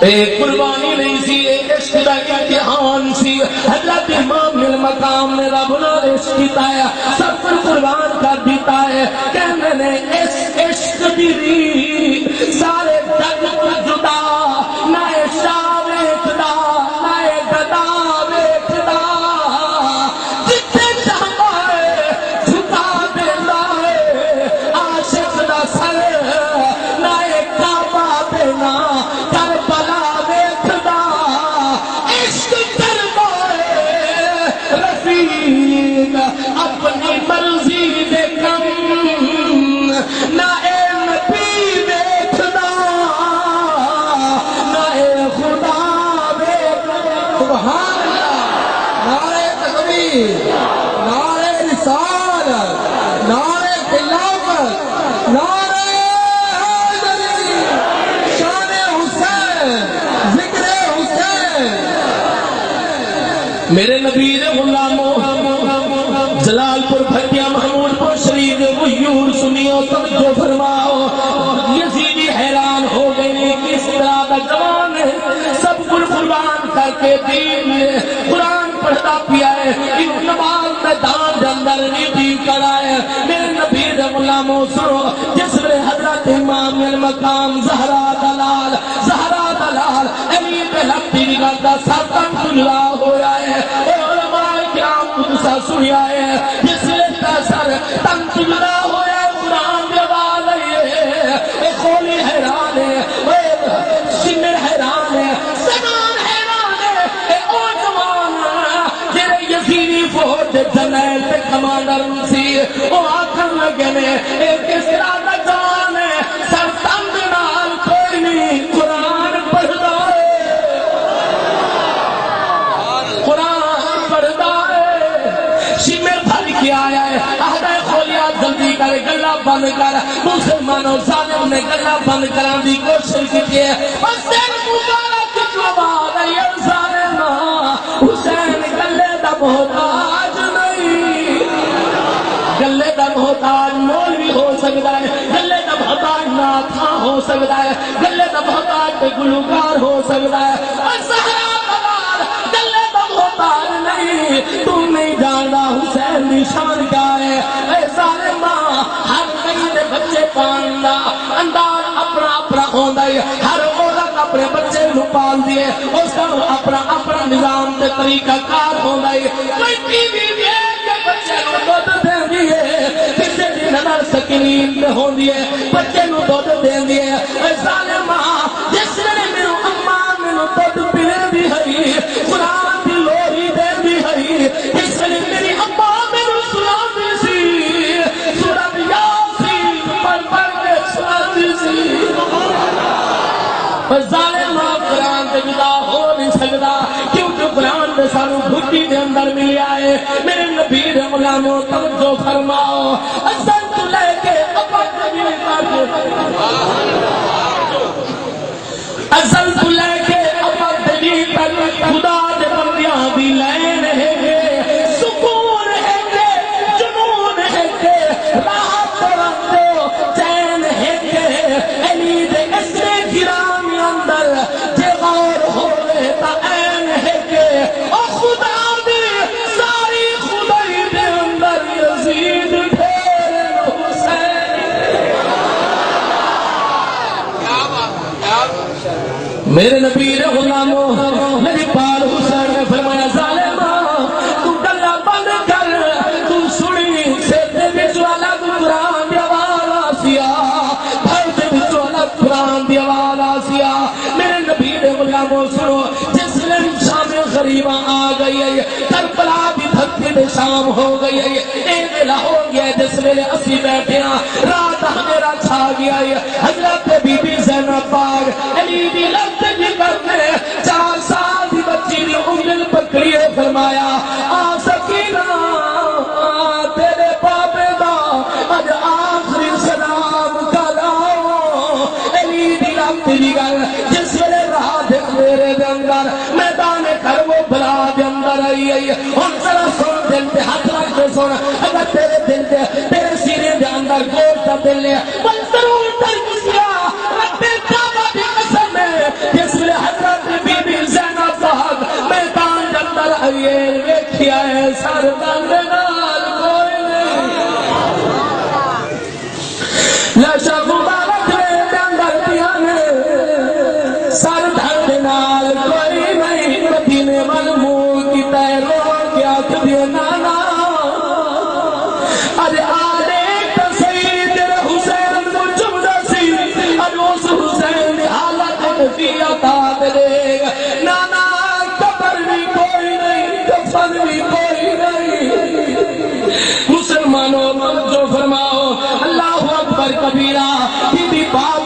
ایک قربانی نہیں سی، ایک عشق دا امتحان سی۔ حضرت امام المقام نے رب نال عشق کیتا ہے، سب کچھ قربان کر دیتا ہے۔ کہنے نے اس عشق دی ری سارے جگ تو جدا، نہ شاہ ویکھدا نہ گدا ویکھدا، جتھے چاہتا ہے جھکا دیندا ہے عاشق دا سر، نہ کعبہ تے نہ کربلا ویکھدا، عشق کردا ہے رفیق اپنی مرضی دے کم، نہ اے نبی ویکھدا نہ اے خدا ویکھدا۔ سبحان اللہ، نعرہ تکبیر، نعرہ رسالت، نعرہ خلافت، نعرہ حیدری، شان حسین، ذکر حسین۔ میرے نبی دے غلاموں، جلال پور بھٹیا محمود پور شریف غیور سنیو توجہ فرماؤ۔ یزیدی حیران ہو گئے کس طرح کا جوان ہے، سب کچھ قربان کر کے دین میں قرآن پڑھتا پیا ہے، ایک نماز میدان دے اندر نہیں کڑا ہے۔ میرے نبی دے غلاموں سنو، جس میں حضرت امام المقام زہرا دلال علی پہ لپتی گاتا ساتن تلا ہویا ہے، اے علماء کرام قدسہ سنیا ہے، جس میں تاثر تن تلا ہویا ہے، قرآن دے والے اے خولی حیران ہے، اے سمر حیران ہے، سنان حیران ہے، اے او جوان جنہیں یزیدی فوج جنیل پہ کمانڈر سی، او آکھن لگے نے اے کس طرح کا جوان ہے، سر تنگ نال کوئی نہیں قرآن پڑھدا ہے، قرآن پڑھدا ہے۔ شمر بھر کے آیا ہے، آہدہ کھولیا جلدی کر گلہ بند کر، مسلمانوں ظالم نے گلہ بند کران دی کوشش کی ہے، اور سر مبارک جواب ہے یا ظالمہ، حسین گلے دا محتاج نہیں، گلے دا محتاج مولوی ہو سکتا ہے، گلے دا محتاج ناتھاں ہو سکتا ہے، گلے دا محتاج گلوکار ہو سکتا ہے، اور زہرا دلال گلے دا محتاج نہیں۔ تم نہیں جاندا حسین دی شان کیا ہے، اے ظالمہ، ہر کئی دے بچے پان دا انداز اپنا اپنا ہوندا ہے، ہر عورت اپنے بچے نو پال دیے، اس کا اپنا اپنا نظام تے طریقہ کار ہوندا ہے۔ کوئی ٹی وی دیکھ کے بچے نو دودھ دیندی ہے، کسے دی نظر سکرین تے ہوندی ہے، بچے نو دودھ دیندی ہے۔ اے ظالمہ، جس نے میرے اماں مینوں دودھ پلاندی ہے، قرآن دی لوری دیندی ہے، جس نے میری اماں مینوں سناندی سی، سورۃ یاسین پڑھ پڑھ کے سناندی سی۔ ظالمہ قرآن تے جدا ہو نہیں سکتا، کیونکہ قرآن نے سانو بھٹی دے اندر ملیا ہے۔ میرے نبی دے غلاموں توجہ فرماؤ، ازل تو لے کے ابد تک، ازل تو لے کے ابد تک خدا دے بندیاں دی لین ہے گے، سکون ہے گے، جنون ہے گے، راحت رکھو چین ہے گے، علی دے اسے گرامی اندر جے غور ہوئے تا این ہے گے، او خدا دی ساری خدائی دے اندر یزید پھیر حسین۔ میرے نبی نے غلاموں، میری پال حسین نے فرمایا ظالمہ، تو گلہ بند کر، تو سنی سیدے بچ والا قرآن دی آواز آسیا، بھائی دے بچ والا قرآن دی آواز آسیا۔ میرے نبی نے غلاموں سنو، جس نے شام غریباں آ گئی ہے، کربلا بھی دھکے دے شام ہو گئی ہے، ایک ویلا ہو گیا ہے جس ویلے اسی بیٹھے ہاں، رات ہمیرا چھا گیا ہے۔ حضرت بی بی زینب پاک علی دی لفظ کرنے 4 سال دی بچی دی انگل پکڑی ہے، فرمایا آ سکینہ تیرے بابے دا اج آخری سلام کلاؤ۔ علی دی لفظ دی گل جس ویلے رات میرے دے اندر میدان کر وہ بلا دے اندر آئی ہے، ہن ذرا سن دل تے ہاتھ رکھ کے سن، اگر تیرے دل دے تیرے سینے دے اندر گوشت دا دل ہے، بل ضرور تر کسیا رب کعبہ دی قسم ہے، جس ویلے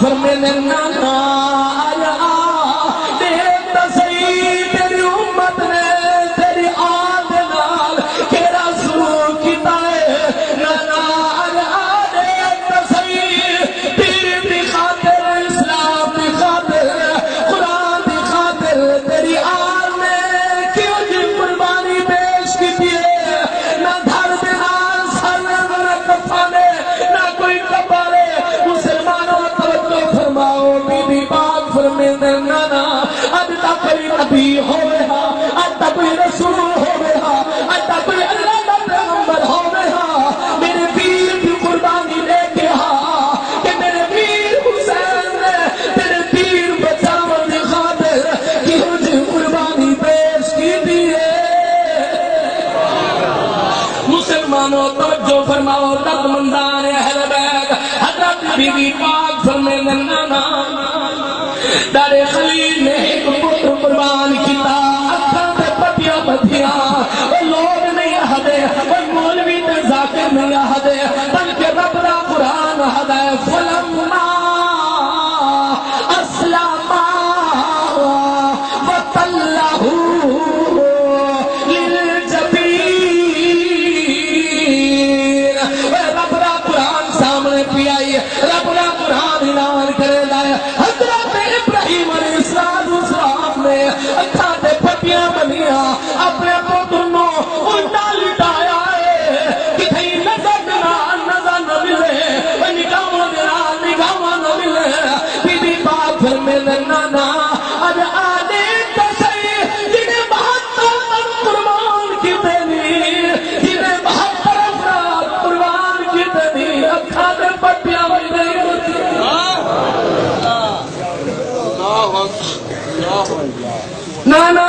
فرمینے نانا آیا دیکھ تصحیح تیری امت نے تیری آل نال کیڑا سلوک کیتا ہے نانا آیا دیکھ تصحیح دین دی خاطر اسلام دی خاطر قرآن دی خاطر تیری آل نے کیوں جی قربانی پیش کی ہے نہ دھر دے نال سر نہ کفانے نہ کوئی کبارے مسلمانوں توجہ فرماؤ بی بی پاک فرمیندے نانا اب تک کوئی نبی ہوئے ہا اب تک کوئی رسول ہوئے ہا اب تک کوئی اللہ کا پیغمبر ہوئے ہا میرے پیر کی قربانی لے کے ہا کہ میرے پیر حسین نے تیرے پیر بچاون دی خاطر کیوں جی قربانی پیش کی دیئے مسلمانوں توجہ فرماؤ تک مندان اہل بیت حضرت بی بی پاک فرمیندے نانا دارے خلیل نے ایک پتر قربان کیتا اکھاں تے پٹیاں بدھیاں وہ لوگ نہیں آہدے وہ مولوی تے ذاکر نہیں آہدے بلکہ رب دا قرآن آہدے فلما اسلما وطلہ للجبین رب دا قرآن سامنے پی آئی رب دا قرآن اعلان کرے لائے حضرت ابراہیم علیہ السلام نے اکھاں تے پٹیاں بنیاں اپنے پتر نو الٹا لٹایا ہے کہ کہیں نظر نہ ملے نگاہوں نہ ملے بی بی پاک فرمیندے نانا اج آدے تصحیح جنہیں 72 قربان کیتے نہیں جنہیں 72 افراد قربان کیتے نہیں اکھاں تے پٹیاں بنیاں نانا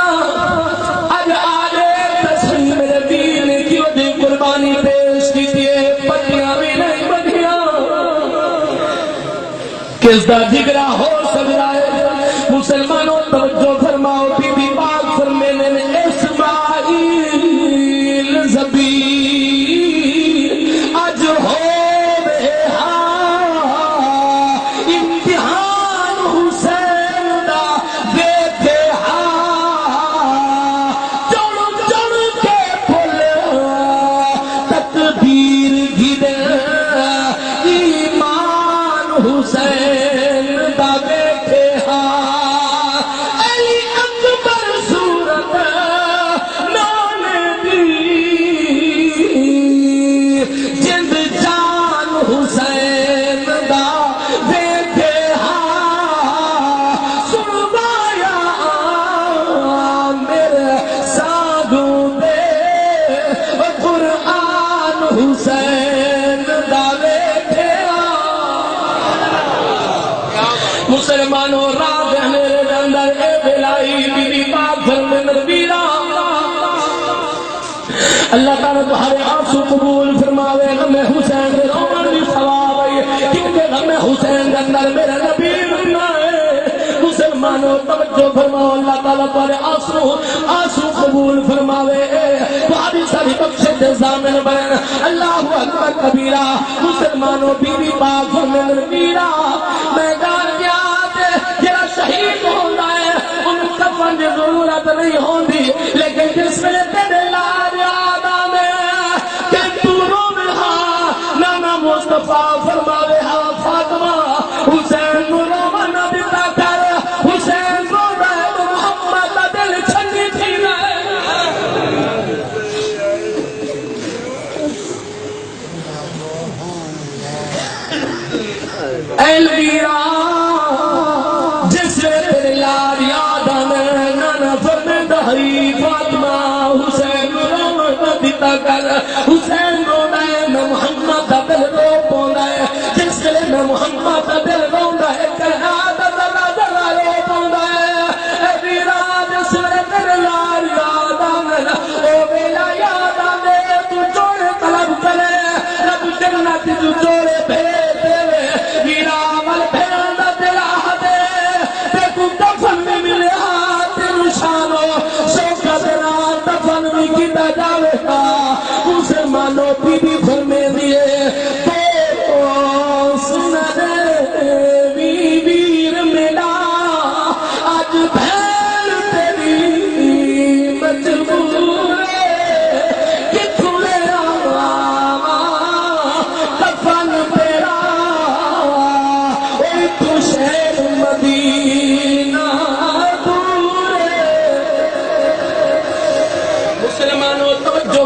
اج آجے تصحیح میرے دین نے کیوں دی قربانی پیش کی تھی پٹیاں بھی نہیں بدھیاں کس دا جگرہ ہو سکتا ہے مسلمانوں توجہ فرماؤ بی بی پاک فرمینے اسماعیل زبی اج ہو مسلمانوں راہ میرے اندر اے بلائی بی بی پاک فرمیندے بیرا اللہ تعالیٰ تمہارے آنسو قبول فرماوے غم حسین دے رومن بھی ثواب ہے کیونکہ غم حسین دے اندر میرا نبی بننا ہے مسلمانوں توجہ فرماؤ اللہ تعالیٰ تمہارے آنسو قبول فرماوے تمہاری ساری بخشش دے ضامن بن اللہ اکبر کبیرہ مسلمانوں بی بی پاک فرمیندے بیرا میدان جڑا شہید ہوتا ہے ان کفن کی ضرورت نہیں ہوتی لیکن جس میں تیرے لار یاد آنے کہ تو رو ہاں نانا مصطفیٰ فرماوے ہاں فاطمہ حسین نو رو نہ دیتا کر حسین رو رہے تو محمد کا دل چھنی تھی رہے الویرا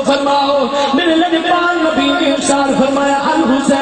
فرماؤ میرے لجپال نبی نے ارشاد فرمایا الحسین